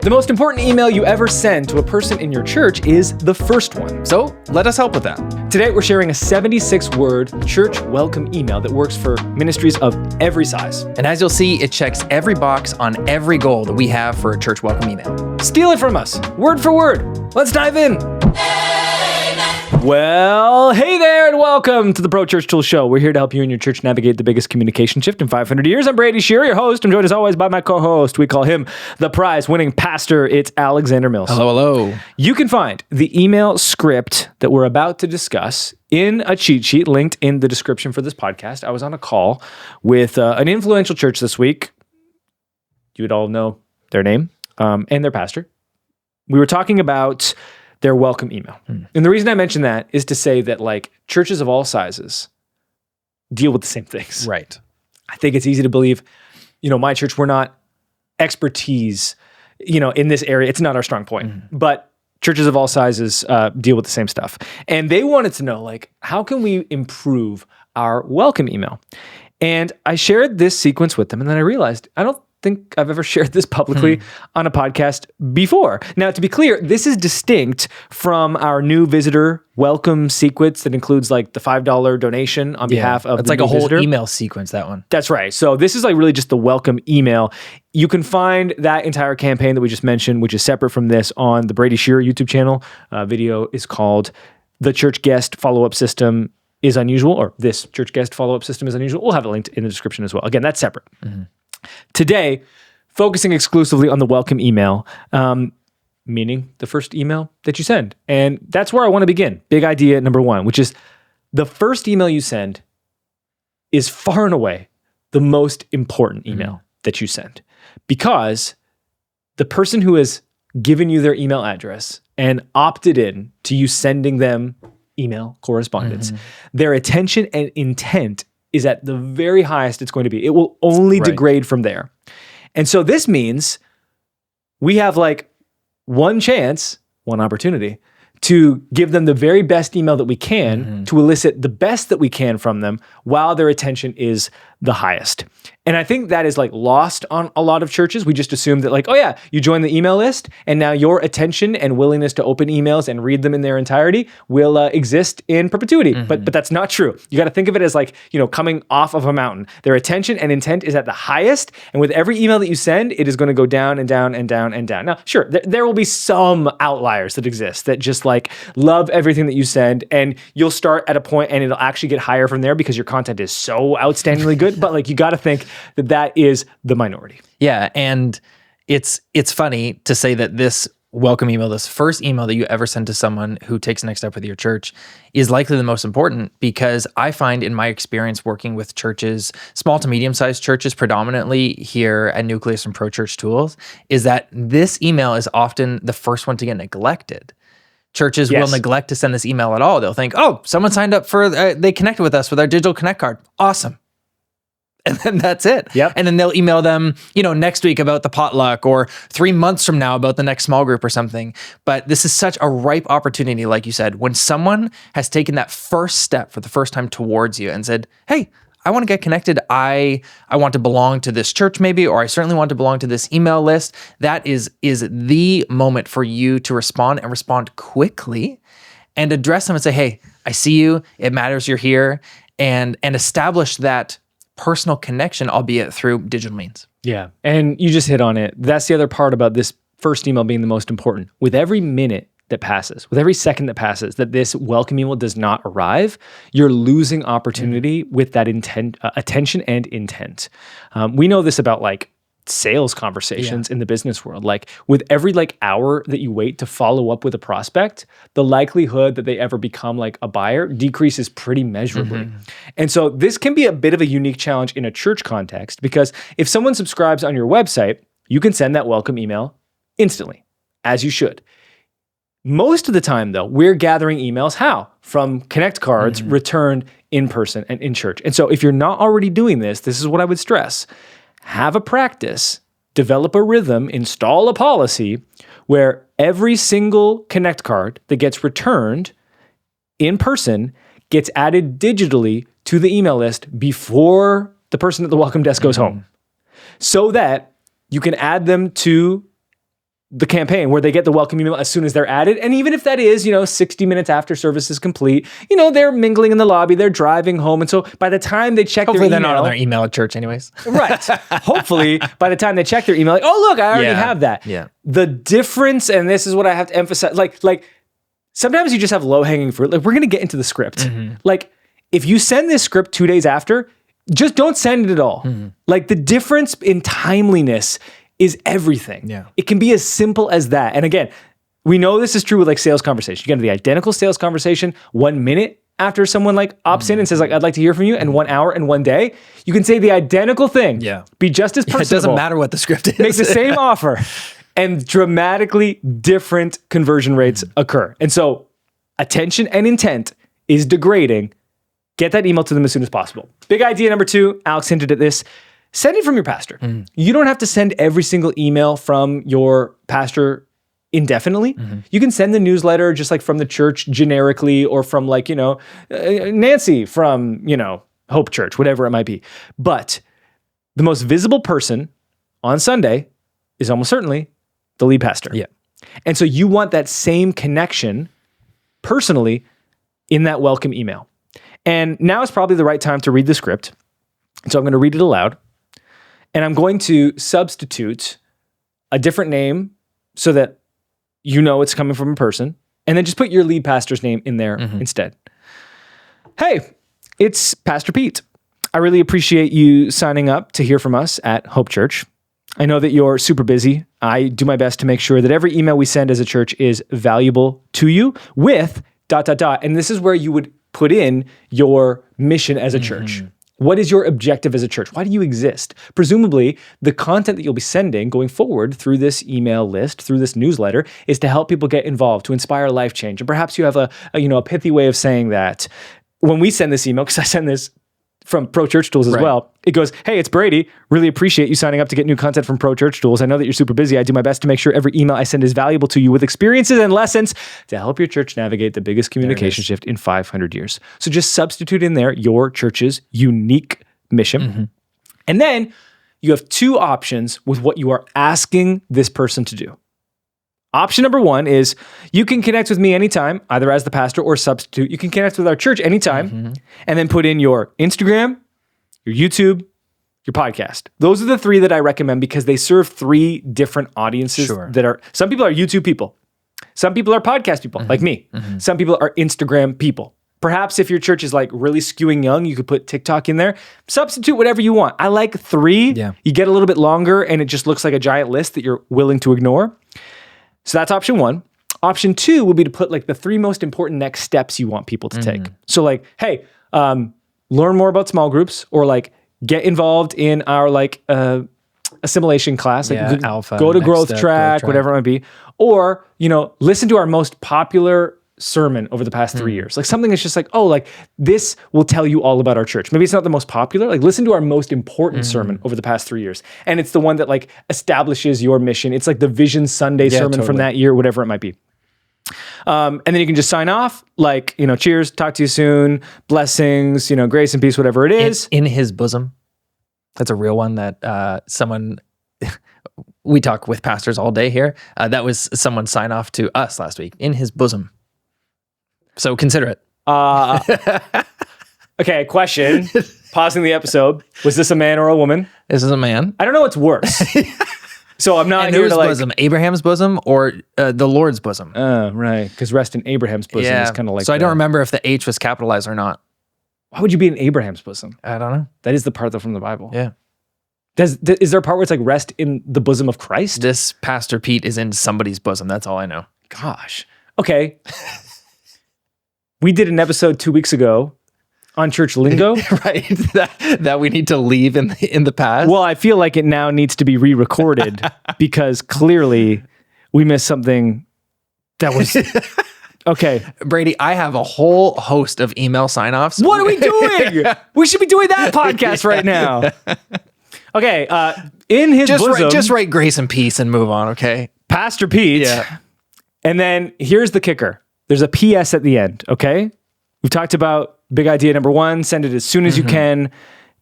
The most important email you ever send to a person in your church is the first one. So let us help with that. Today, we're sharing a 76-word church welcome email that works for ministries of every size. And as you'll see, it checks every box on every goal that we have for a church welcome email. Steal it from us, word for word. Let's dive in. Well, hey there and welcome to the Pro Church Tools Show. We're here to help you and your church navigate the biggest communication shift in 500 years. I'm Brady Shearer, your host. I'm joined as always by my co-host. We call him the prize-winning pastor. It's Alexander Mills. Hello. You can find the email script that we're about to discuss in a cheat sheet linked in the description for this podcast. I was on a call with an influential church this week. You would all know their name and their pastor. We were talking about their welcome email. And the reason I mention that is to say that like churches of all sizes deal with the same things. Right. I think it's easy to believe, my church, we're not expertise, in this area. It's not our strong point, but churches of all sizes deal with the same stuff. And they wanted to know, like, how can we improve our welcome email? And I shared this sequence with them. And then I realized, I don't think I've ever shared this publicly on a podcast before. Now, to be clear, this is distinct from our new visitor welcome sequence that includes like the $5 donation on behalf of it's the like new a whole visitor. email sequence, that one. That's right. So this is like really just the welcome email. You can find that entire campaign that we just mentioned, which is separate from this, on the Brady Shearer YouTube channel. Video is called The Church Guest Follow-Up System is Unusual, or This Church Guest Follow-Up System is Unusual. We'll have it linked in the description as well. Again, that's separate. Today, focusing exclusively on the welcome email, meaning the first email that you send. And that's where I want to begin. Big idea number one, which is the first email you send is far and away the most important email that you send, because the person who has given you their email address and opted in to you sending them email correspondence, their attention and intent is at the very highest it's going to be. It will only degrade from there. And so this means we have like one chance, one opportunity to give them the very best email that we can to elicit the best that we can from them while their attention is the highest. And I think that is like lost on a lot of churches. We just assume that like, oh yeah, you join the email list and now your attention and willingness to open emails and read them in their entirety will exist in perpetuity. But that's not true. You got to think of it as like, coming off of a mountain. Their attention and intent is at the highest. And with every email that you send, it is going to go down and down and down and down. Now, sure, there will be some outliers that exist that just like love everything that you send, and you'll start at a point and it'll actually get higher from there because your content is so outstandingly good. But like, you got to think that is the minority. Yeah, and it's funny to say that this welcome email, this first email that you ever send to someone who takes the next step with your church, is likely the most important, because I find in my experience working with churches, small to medium-sized churches predominantly here at Nucleus and Pro Church Tools, is that this email is often the first one to get neglected. Churches will neglect to send this email at all. They'll think, oh, someone signed up for, they connected with us with our digital connect card. Awesome. And then that's it. Yep. And then they'll email them, next week about the potluck, or 3 months from now about the next small group or something. But this is such a ripe opportunity, like you said, when someone has taken that first step for the first time towards you and said, hey, I want to get connected. I want to belong to this church maybe, or I certainly want to belong to this email list. That is the moment for you to respond, and respond quickly, and address them and say, hey, I see you. It matters you're here, and establish that personal connection, albeit through digital means. Yeah. And you just hit on it. That's the other part about this first email being the most important. With every minute that passes, with every second that passes, that this welcome email does not arrive, you're losing opportunity with that intent, attention and intent. We know this about like sales conversations in the business world. Like with every like hour that you wait to follow up with a prospect, the likelihood that they ever become like a buyer decreases pretty measurably. And so this can be a bit of a unique challenge in a church context, because if someone subscribes on your website, you can send that welcome email instantly, as you should. Most of the time though, we're gathering emails how? From connect cards returned in person and in church. And so if you're not already doing this, this is what I would stress. Have a practice, develop a rhythm, install a policy where every single connect card that gets returned in person gets added digitally to the email list before the person at the welcome desk goes home, so that you can add them to the campaign where they get the welcome email as soon as they're added. And even if that is, 60 minutes after service is complete, they're mingling in the lobby, they're driving home. And so by the time they check Hopefully their they're email, not on their email at church anyways. right. Hopefully by the time they check their email, like, oh, look, I already have that. Yeah. The difference, and this is what I have to emphasize, like sometimes you just have low hanging fruit. Like we're going to get into the script. Mm-hmm. Like if you send this script 2 days after, just don't send it at all. Mm-hmm. Like the difference in timeliness is everything. Yeah. It can be as simple as that. And again, we know this is true with like sales conversation. You get into the identical sales conversation 1 minute after someone like opts in and says like, I'd like to hear from you, and 1 hour and 1 day, you can say the identical thing. Yeah. Be just as personable. It doesn't matter what the script is. Make the same offer, and dramatically different conversion rates occur. And so attention and intent is degrading. Get that email to them as soon as possible. Big idea number 2, Alex hinted at this. Send it from your pastor. You don't have to send every single email from your pastor indefinitely. You can send the newsletter just like from the church generically, or from like, Nancy from, Hope Church, whatever it might be. But the most visible person on Sunday is almost certainly the lead pastor. Yeah. And so you want that same connection personally in that welcome email. And now is probably the right time to read the script. So I'm going to read it aloud. And I'm going to substitute a different name so that it's coming from a person. And then just put your lead pastor's name in there instead. Hey, it's Pastor Pete. I really appreciate you signing up to hear from us at Hope Church. I know that you're super busy. I do my best to make sure that every email we send as a church is valuable to you with ... And this is where you would put in your mission as a church. What is your objective as a church? Why do you exist? Presumably, the content that you'll be sending going forward through this email list, through this newsletter, is to help people get involved, to inspire life change. And perhaps you have a pithy way of saying that. When we send this email, because I send this from Pro Church Tools as well, it goes, hey, it's Brady. Really appreciate you signing up to get new content from Pro Church Tools. I know that you're super busy. I do my best to make sure every email I send is valuable to you with experiences and lessons to help your church navigate the biggest communication shift in 500 years. So just substitute in there your church's unique mission. And then you have 2 options with what you are asking this person to do. Option number 1 is you can connect with me anytime, either as the pastor or substitute. You can connect with our church anytime and then put in your Instagram, your YouTube, your podcast. Those are the 3 that I recommend because they serve 3 different audiences that are, some people are YouTube people. Some people are podcast people like me. Some people are Instagram people. Perhaps if your church is like really skewing young, you could put TikTok in there. Substitute whatever you want. I like 3. Yeah. You get a little bit longer and it just looks like a giant list that you're willing to ignore. So that's option 1. Option 2 would be to put like the 3 most important next steps you want people to take. So like, hey, learn more about small groups, or like get involved in our like assimilation class, like Alpha, go to Next growth Step, track, whatever it might be, or listen to our most popular sermon over the past 3 years. Like something that's just like, oh, like this will tell you all about our church. Maybe it's not the most popular. Like listen to our most important sermon over the past 3 years. And it's the one that like establishes your mission. It's like the Vision Sunday sermon from that year, whatever it might be. And then you can just sign off like, cheers, talk to you soon, blessings, grace and peace, whatever it is. In his bosom. That's a real one that someone, we talk with pastors all day here. That was someone sign off to us last week. In his bosom. So consider it. Okay, question. Pausing the episode. Was this a man or a woman? This is a man. I don't know what's worse. So I'm not And here whose to like... bosom? Abraham's bosom or the Lord's bosom? Right. Because rest in Abraham's bosom is kind of like... So I don't remember if the H was capitalized or not. Why would you be in Abraham's bosom? I don't know. That is the part though from the Bible. Yeah. Is there a part where it's like rest in the bosom of Christ? This Pastor Pete is in somebody's bosom. That's all I know. Gosh. Okay. We did an episode 2 weeks ago on church lingo. Right. That we need to leave in the past. Well, I feel like it now needs to be re-recorded because clearly we missed something that was... Okay. Brady, I have a whole host of email sign-offs. What are we doing? We should be doing that podcast right now. Okay. In his bosom... Just write grace and peace and move on, okay? Pastor Pete. Yeah. And then here's the kicker. There's a PS at the end, okay? We've talked about big idea number 1, send it as soon as you can.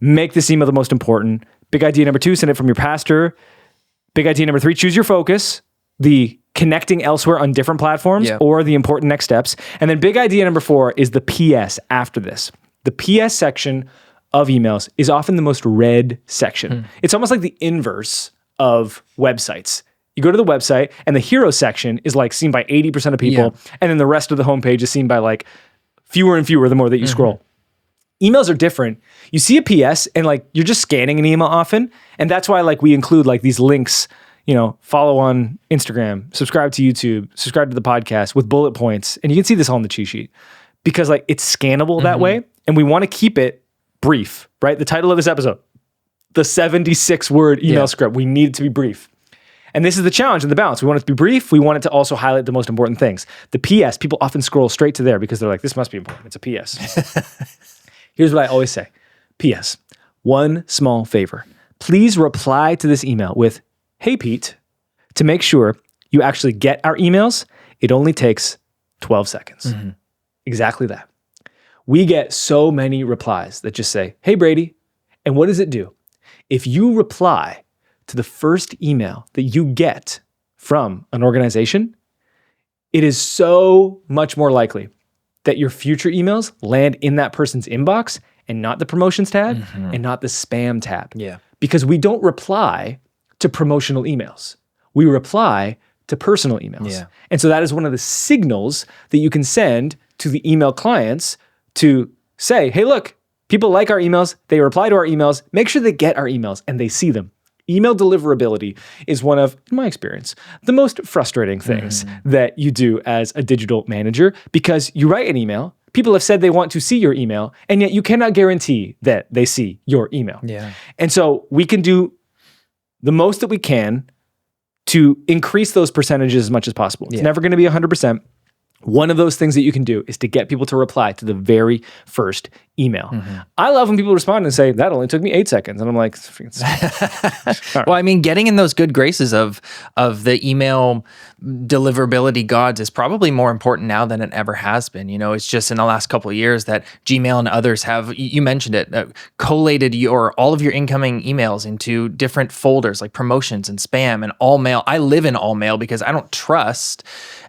Make this email the most important. Big idea number 2, send it from your pastor. Big idea number 3, choose your focus. the connecting elsewhere on different platforms Yeah. or the important next steps. And then big idea number 4 is the PS after this. The PS section of emails is often the most read section. It's almost like the inverse of websites. You go to the website and the hero section is like seen by 80% of people. And then the rest of the homepage is seen by like fewer and fewer the more that you scroll. Emails are different. You see a PS and like you're just scanning an email often. And that's why like we include like these links, follow on Instagram, subscribe to YouTube, subscribe to the podcast with bullet points. And you can see this all in the cheat sheet because like it's scannable that way. And we want to keep it brief, right? The title of this episode, the 76 word email script. We need it to be brief. And this is the challenge and the balance. We want it to be brief. We want it to also highlight the most important things. The PS, people often scroll straight to there because they're like, this must be important. It's a PS. Here's what I always say. PS, one small favor. Please reply to this email with, hey, Pete, to make sure you actually get our emails. It only takes 12 seconds. Exactly that. We get so many replies that just say, hey, Brady. And what does it do? If you reply to the first email that you get from an organization, it is so much more likely that your future emails land in that person's inbox and not the promotions tab and not the spam tab. Yeah. Because we don't reply to promotional emails. We reply to personal emails. Yeah. And so that is one of the signals that you can send to the email clients to say, hey, look, people like our emails. They reply to our emails. Make sure they get our emails and they see them. Email deliverability is one of, in my experience, the most frustrating things that you do as a digital manager because you write an email, people have said they want to see your email, and yet you cannot guarantee that they see your email. Yeah. And so we can do the most that we can to increase those percentages as much as possible. It's never going to be 100%. One of those things that you can do is to get people to reply to the very first email. I love when people respond and say, that only took me 8 seconds. And I'm like, Well, I mean, getting in those good graces of the email deliverability gods is probably more important now than it ever has been. It's just in the last couple of years that Gmail and others have, you mentioned it, collated all of your incoming emails into different folders like promotions and spam and all mail. I live in all mail because I don't trust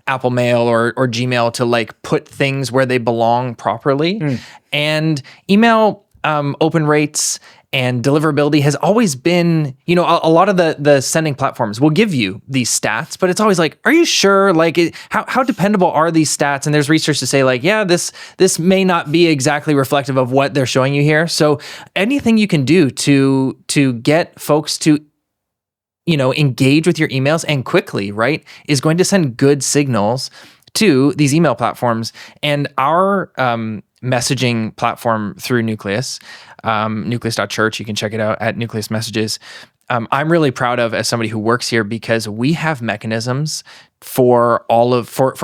Apple Mail or Gmail to like put things where they belong properly. And email open rates and deliverability has always been, a lot of the sending platforms will give you these stats, but it's always like, are you sure? Like, how dependable are these stats? And there's research to say like, yeah, this may not be exactly reflective of what they're showing you here. So anything you can do to get folks to engage with your emails and quickly, right, is going to send good signals to these email platforms. And our messaging platform through Nucleus, nucleus.church, you can check it out at Nucleus Messages. I'm really proud of as somebody who works here because we have mechanisms for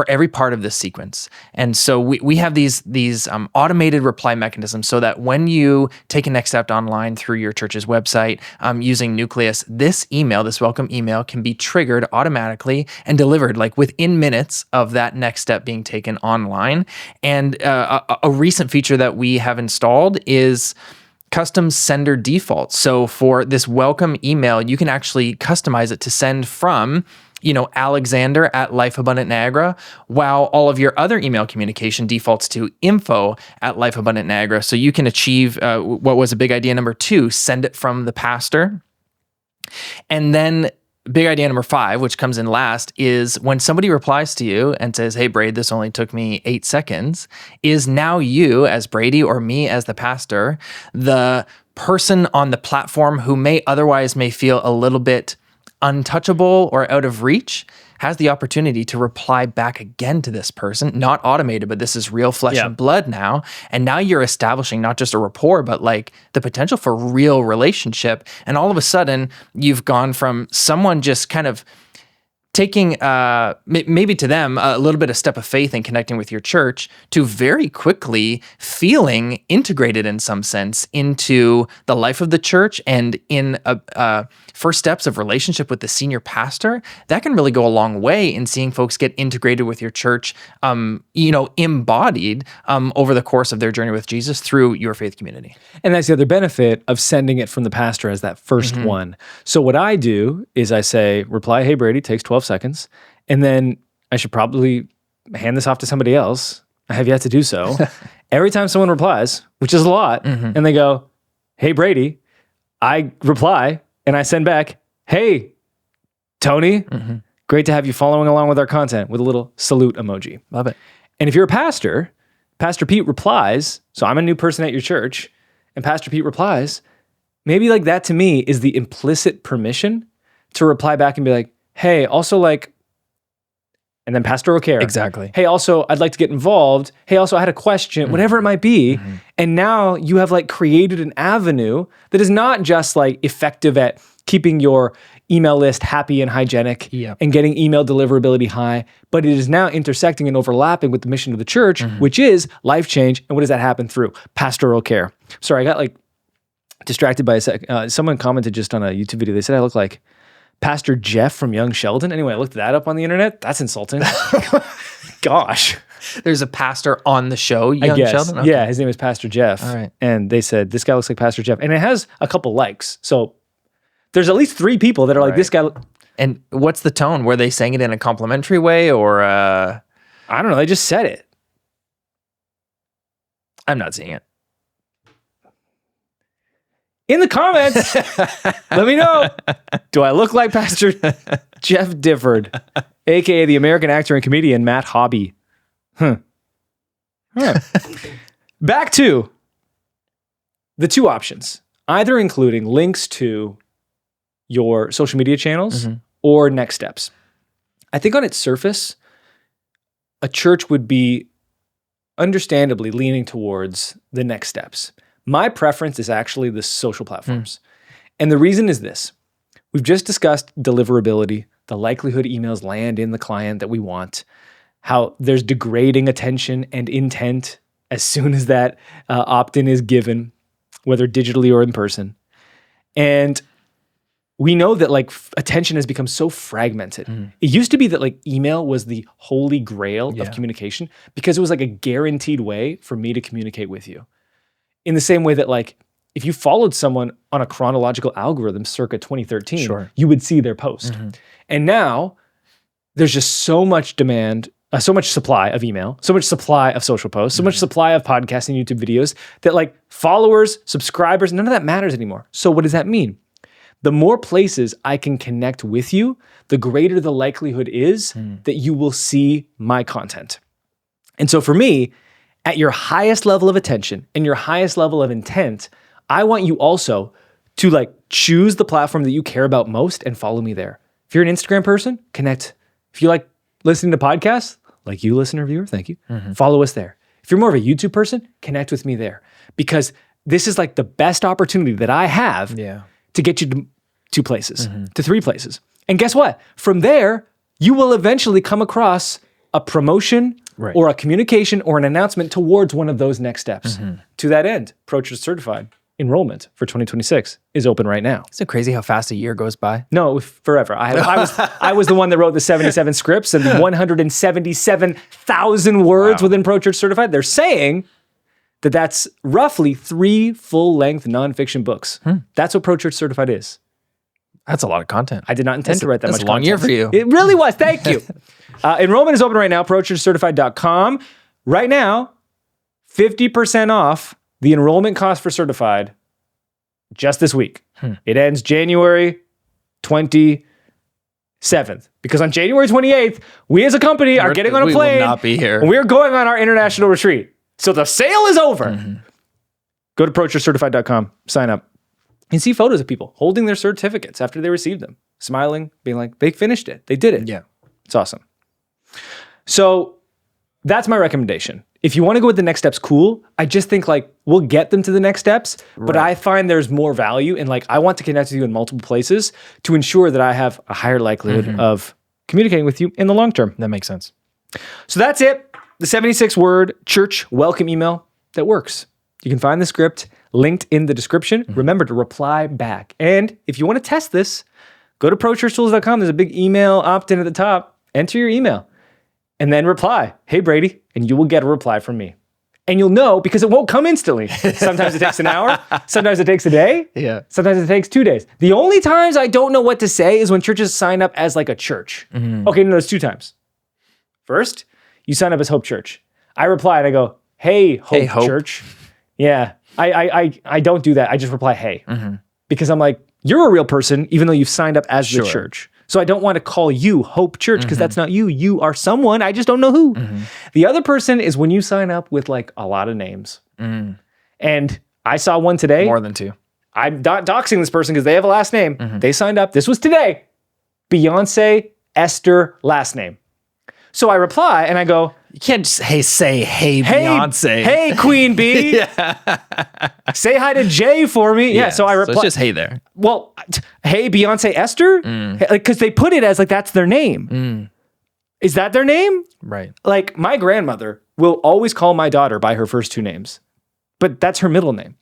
every part of this sequence. And so we have these automated reply mechanisms so that when you take a next step online through your church's website using Nucleus, this welcome email can be triggered automatically and delivered like within minutes of that next step being taken online. And a recent feature that we have installed is custom sender defaults. So for this welcome email, you can actually customize it to send from, Alexander at Life Abundant Niagara, while all of your other email communication defaults to info at Life Abundant Niagara. So you can achieve what was a big idea number 2, send it from the pastor. And then big idea number 5, which comes in last, is when somebody replies to you and says, hey, Brady, this only took me 8 seconds, is now you as Brady or me as the pastor, the person on the platform who may feel a little bit untouchable or out of reach, has the opportunity to reply back again to this person, not automated, but this is real flesh and blood now. And now you're establishing not just a rapport, but like the potential for real relationship. And all of a sudden you've gone from someone just kind of taking maybe to them a little bit of step of faith in connecting with your church to very quickly feeling integrated in some sense into the life of the church and in first steps of relationship with the senior pastor. That can really go a long way in seeing folks get integrated with your church, embodied over the course of their journey with Jesus through your faith community. And that's the other benefit of sending it from the pastor as that first one. So what I do is I say, reply, hey, Brady, takes 12 seconds. And then I should probably hand this off to somebody else. I have yet to do so. Every time someone replies, which is a lot, and they go, hey, Brady, I reply and I send back, hey, Tony, great to have you following along with our content, with a little salute emoji. Love it. And if you're a pastor, Pastor Pete replies, so I'm a new person at your church, and Pastor Pete replies, maybe like that to me is the implicit permission to reply back and be like, hey, also like, and then pastoral care. Exactly. Hey, also, I'd like to get involved. Hey, also, I had a question, whatever it might be. And now you have like created an avenue that is not just like effective at keeping your email list happy and hygienic and getting email deliverability high, but it is now intersecting and overlapping with the mission of the church, which is life change. And what does that happen through? Pastoral care. Sorry, I got like distracted by a sec. Someone commented just on a YouTube video. They said I look like Pastor Jeff from Young Sheldon. Anyway, I looked that up on the internet. That's insulting. Gosh. There's a pastor on the show, Young Sheldon? Okay. Yeah, his name is Pastor Jeff. All right. And they said, this guy looks like Pastor Jeff. And it has a couple likes. So there's at least 3 people that are like, this guy. And what's the tone? Were they saying it in a complimentary way or? I don't know. They just said it. I'm not seeing it. In the comments, let me know. Do I look like Pastor Jeff Difford, aka the American actor and comedian Matt Hobby? All right. Back to the 2 options, either including links to your social media channels or next steps. I think on its surface, a church would be understandably leaning towards the next steps. My preference is actually the social platforms. And the reason is this. We've just discussed deliverability, the likelihood emails land in the client that we want, how there's degrading attention and intent as soon as that opt-in is given, whether digitally or in person. And we know that like attention has become so fragmented. It used to be that like email was the holy grail of communication because it was like a guaranteed way for me to communicate with you. In the same way that like, if you followed someone on a chronological algorithm circa 2013, you would see their post. And now there's just so much demand, so much supply of email, so much supply of social posts, so much supply of podcasts and YouTube videos that like followers, subscribers, none of that matters anymore. So what does that mean? The more places I can connect with you, the greater the likelihood is that you will see my content. And so for me, at your highest level of attention and your highest level of intent, I want you also to like choose the platform that you care about most and follow me there. If you're an Instagram person, connect. If you like listening to podcasts, like you listener viewer, thank you, follow us there. If you're more of a YouTube person, connect with me there. Because this is like the best opportunity that I have to get you to 2 places, to 3 places. And guess what? From there, you will eventually come across a promotion or a communication or an announcement towards one of those next steps. To that end, ProChurch Certified enrollment for 2026 is open right now. Is it crazy how fast a year goes by? No, forever. I was the one that wrote the 77 scripts and 177,000 words within ProChurch Certified. They're saying that that's roughly 3 full-length nonfiction books. That's what ProChurch Certified is. That's a lot of content. I did not intend to write that much content. That's a long year for you. It really was. Thank you. Enrollment is open right now, ProChurchCertified.com. Right now, 50% off the enrollment cost for Certified just this week. It ends January 27th. Because on January 28th, we as a company are getting on a plane. We will not be here. And we're going on our international retreat. So the sale is over. Go to ProChurchCertified.com, sign up, and see photos of people holding their certificates after they received them, smiling, being like, they finished it. They did it. Yeah. It's awesome. So that's my recommendation. If you want to go with the next steps, cool. I just think like we'll get them to the next steps, but I find there's more value in like, I want to connect with you in multiple places to ensure that I have a higher likelihood of communicating with you in the long term. That makes sense. So that's it. The 76-word church welcome email that works. You can find the script linked in the description. Remember to reply back. And if you want to test this, go to prochurchtools.com. There's a big email opt-in at the top. Enter your email and then reply, hey, Brady, and you will get a reply from me. And you'll know because it won't come instantly. Sometimes it takes an hour. Sometimes it takes a day. Yeah. Sometimes it takes 2 days. The only times I don't know what to say is when churches sign up as like a church. Okay, no, there's 2 times. First, you sign up as Hope Church. I reply and I go, hey, Hope Church. Yeah, I don't do that. I just reply, hey. Because I'm like, you're a real person, even though you've signed up as the church. So I don't want to call you Hope Church because that's not you. You are someone. I just don't know who. The other person is when you sign up with like a lot of names. And I saw one today. More than 2. I'm doxing this person because they have a last name. They signed up. This was today. Beyonce Esther last name. So I reply and I go, You can't just say hey Beyonce. Hey Queen Bee. Say hi to Jay for me. Yeah. So I reply. So it's just hey there. Well, hey Beyonce Esther, because they put it as like that's their name. Is that their name? Right. Like my grandmother will always call my daughter by her first 2 names, but that's her middle name.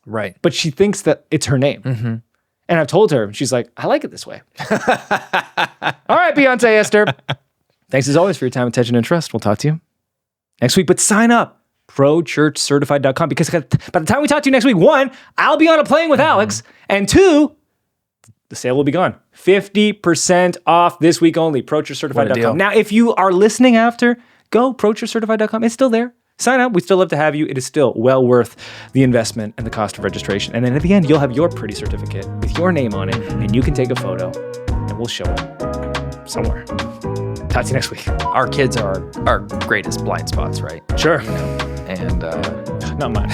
Right. But she thinks that it's her name. And I've told her, she's like, I like it this way. All right, Beyonce Esther. Thanks as always for your time, attention, and trust. We'll talk to you next week. But sign up, prochurchcertified.com, because by the time we talk to you next week, 1, I'll be on a plane with Alex, and 2, the sale will be gone. 50% off this week only, prochurchcertified.com. Now, if you are listening after, go prochurchcertified.com. It's still there. Sign up. We'd still love to have you. It is still well worth the investment and the cost of registration. And then at the end, you'll have your pretty certificate with your name on it, and you can take a photo, and we'll show it somewhere. Talk to you next week. Our kids are our greatest blind spots, right? Sure. And Not mine.